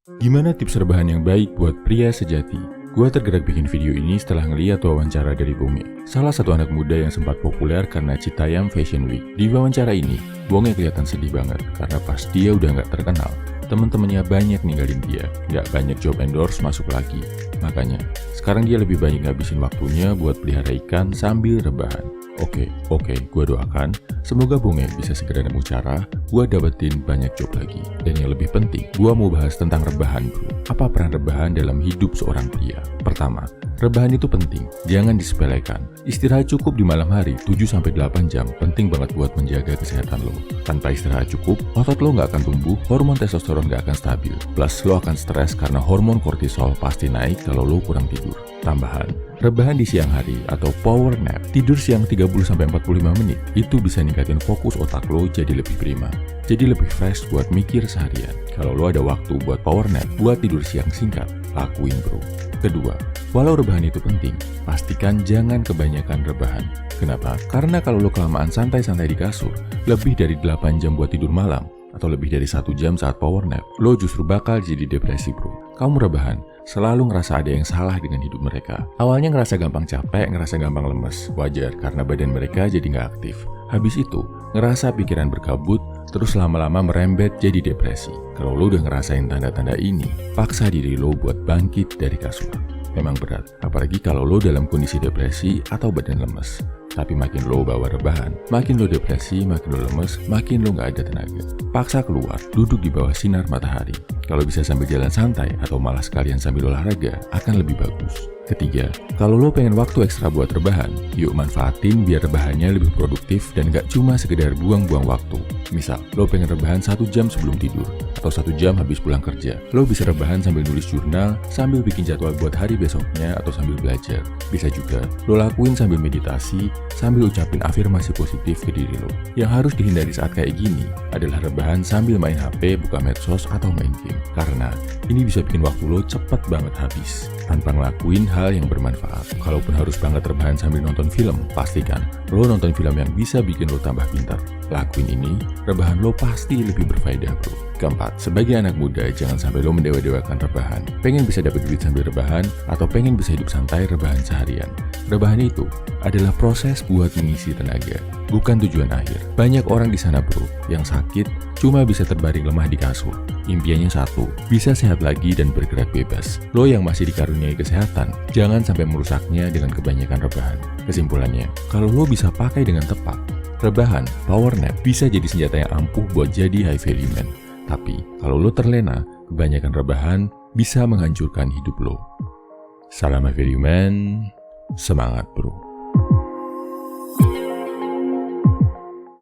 Gimana tips rebahan yang baik buat pria sejati? Gua tergerak bikin video ini setelah ngeliat wawancara dari Bonge, salah satu anak muda yang sempat populer karena Citayam Fashion Week. Di wawancara ini, Bonge kelihatan sedih banget karena pas dia udah nggak terkenal, temen-temennya banyak ninggalin dia, nggak banyak job endorse masuk lagi. Makanya, sekarang dia lebih banyak ngabisin waktunya buat pelihara ikan sambil rebahan. Oke, gue doakan semoga Bonge bisa segera nemu cara gue dapetin banyak job lagi. Dan yang lebih penting, gue mau bahas tentang rebahan bro. Apa peran rebahan dalam hidup seorang pria? Pertama, rebahan itu penting, jangan disepelekan. Istirahat cukup di malam hari 7-8 jam, penting banget buat menjaga kesehatan lo. Tanpa istirahat cukup, otot lo nggak akan tumbuh, hormon testosteron nggak akan stabil. Plus lo akan stres karena hormon kortisol pasti naik kalau lo kurang tidur. Tambahan, rebahan di siang hari atau power nap, tidur siang 30-45 menit, itu bisa ningkatin fokus otak lo jadi lebih prima. Jadi lebih fresh buat mikir seharian. Kalau lo ada waktu buat power nap, buat tidur siang singkat, lakuin bro. Kedua, walau rebahan itu penting, pastikan jangan kebanyakan rebahan. Kenapa? Karena kalau lo kelamaan santai-santai di kasur, lebih dari 8 jam buat tidur malam, atau lebih dari 1 jam saat power nap, lo justru bakal jadi depresi bro. Kamu rebahan, selalu ngerasa ada yang salah dengan hidup mereka. Awalnya ngerasa gampang capek, ngerasa gampang lemes. Wajar, karena badan mereka jadi nggak aktif. Habis itu, ngerasa pikiran berkabut, terus lama-lama merembet jadi depresi. Kalau lo udah ngerasain tanda-tanda ini, paksa diri lo buat bangkit dari kasur. Memang berat, apalagi kalau lo dalam kondisi depresi atau badan lemes. Tapi makin lo bawa rebahan, makin lo depresi, makin lo lemes, makin lo nggak ada tenaga. Paksa keluar, duduk di bawah sinar matahari. Kalau bisa sambil jalan santai atau malah sekalian sambil olahraga, akan lebih bagus. Ketiga, kalau lo pengen waktu ekstra buat rebahan, yuk manfaatin biar rebahannya lebih produktif dan gak cuma sekedar buang-buang waktu. Misal, lo pengen rebahan 1 jam sebelum tidur, atau 1 jam habis pulang kerja. Lo bisa rebahan sambil nulis jurnal, sambil bikin jadwal buat hari besoknya, atau sambil belajar. Bisa juga, lo lakuin sambil meditasi, sambil ucapin afirmasi positif ke diri lo. Yang harus dihindari saat kayak gini adalah rebahan sambil main HP, buka medsos, atau main game. Karena ini bisa bikin waktu lo cepet banget habis, tanpa ngelakuin hal yang bermanfaat. Kalaupun harus banget rebahan sambil nonton film, pastikan lo nonton film yang bisa bikin lo tambah pintar. Lakuin ini, rebahan lo pasti lebih berfaedah bro. Keempat, sebagai anak muda, jangan sampai lo mendewa-dewakan rebahan. Pengen bisa dapat duit sambil rebahan, atau pengen bisa hidup santai rebahan seharian. Rebahan itu adalah proses buat mengisi tenaga, bukan tujuan akhir. Banyak orang di sana bro, yang sakit, cuma bisa terbaring lemah di kasur. Impiannya satu, bisa sehat lagi dan bergerak bebas. Lo yang masih dikaruniai kesehatan, jangan sampai merusaknya dengan kebanyakan rebahan. Kesimpulannya, kalau lo bisa pakai dengan tepat, rebahan, power nap bisa jadi senjata yang ampuh buat jadi high value man. Tapi, kalau lo terlena, kebanyakan rebahan bisa menghancurkan hidup lo. Salam high value man, semangat bro.